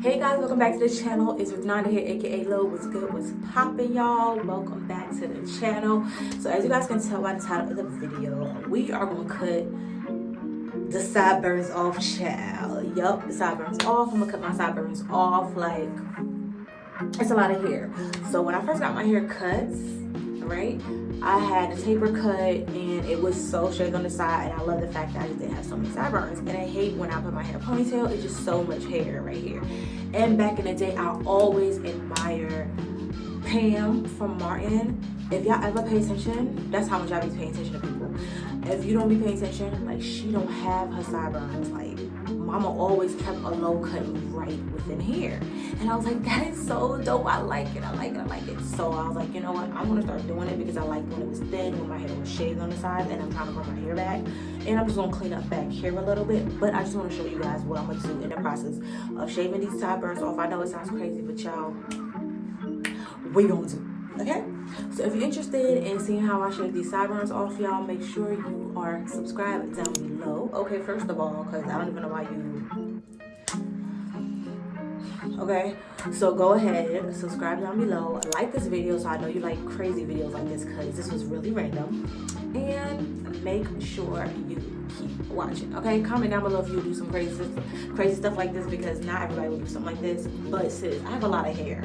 Hey guys, welcome back to the channel. It's RuthNanda here, aka Lo. What's good? What's poppin', y'all? Welcome back to the channel. So as you guys can tell by the title of the video, we are gonna cut the sideburns off, child. Yup, the sideburns off. I'm gonna cut my sideburns off. Like, it's a lot of hair. So when I first got my hair cut, right, I had a taper cut and it was so straight on the side, and I love the fact that I just didn't have so many sideburns. And I hate when I put my hair ponytail, it's just so much hair right here. And back in the day, I always admire Pam from Martin. If y'all ever pay attention, that's how much I be paying attention to people. If you don't be paying attention, like, she don't have her sideburns. Like, mama always kept a low cut right within here. And I was like, that is so dope. I like it. I like it. I like it. So I was like, you know what? I'm gonna start doing it because I liked when it was thin, when my hair was shaved on the sides, and I'm trying to grow my hair back. And I'm just gonna clean up back here a little bit. But I just want to show you guys what I'm gonna do in the process of shaving these sideburns off. I know it sounds crazy, but y'all, we gonna do. Okay, so if you're interested in seeing how I shave these sideburns off, y'all, make sure you are subscribed down below. Okay, first of all, because I don't even know why you... Okay, so go ahead, subscribe down below, like this video so I know you like crazy videos like this, because this was really random. And make sure you keep watching. Okay, comment down below if you do some crazy stuff like this, because not everybody will do something like this. But sis, I have a lot of hair,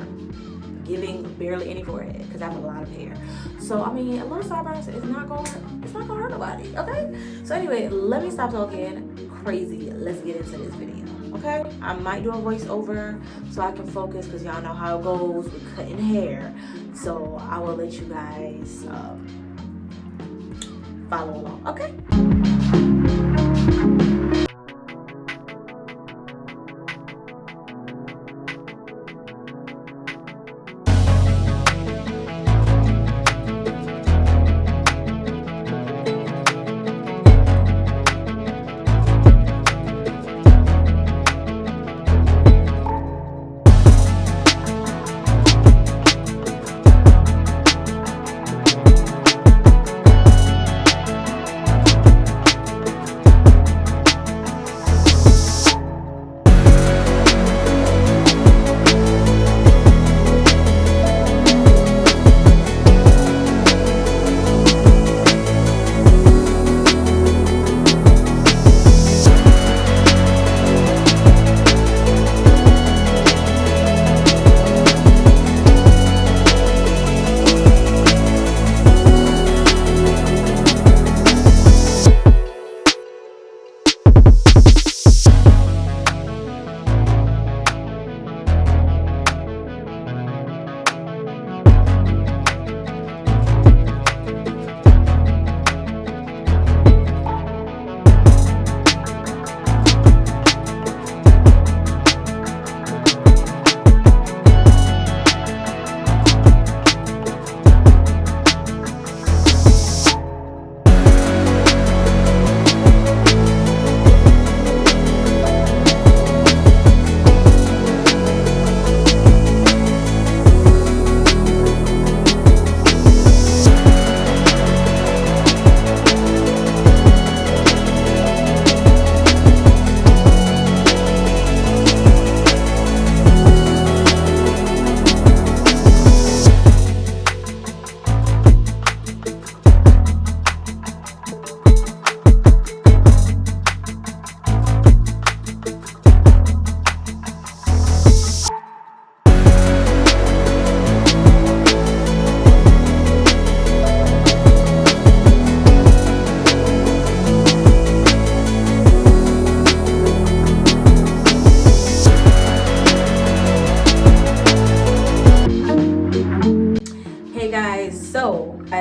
giving barely any forehead, because I have a lot of hair. So I mean, a little sideburns is not gonna hurt nobody. Okay, so anyway, let me stop talking crazy. Let's get into this video. Okay, I might do a voiceover so I can focus, because y'all know how it goes with cutting hair. So I will let you guys follow along. Okay.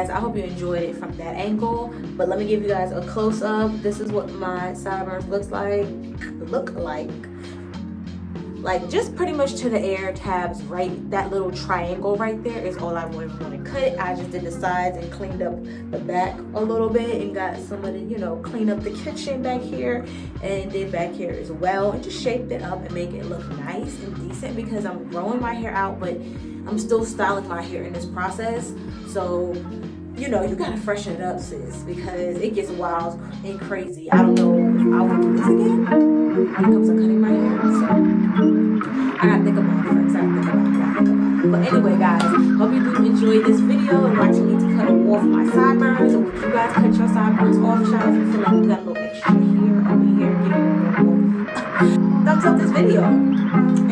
I hope you enjoyed it from that angle, but let me give you guys a close-up. This is what my sideburns look like just pretty much to the air tabs. Right, that little triangle right there is all I want to cut. I just did the sides and cleaned up the back a little bit and got some of the, you know, clean up the kitchen back here and did back here as well, and just shaped it up and make it look nice and decent, because I'm growing my hair out but I'm still styling my hair in this process. So, you know, you gotta freshen it up, sis, because it gets wild and crazy. I don't know if I will do this again when it comes to cutting my hair. So I anyway, guys, hope you do enjoy this video and watching me to cut off my sideburns. And would you guys cut your sideburns off? Shout out if you feel like you got a little extra here, over here, give me thumbs up this video. And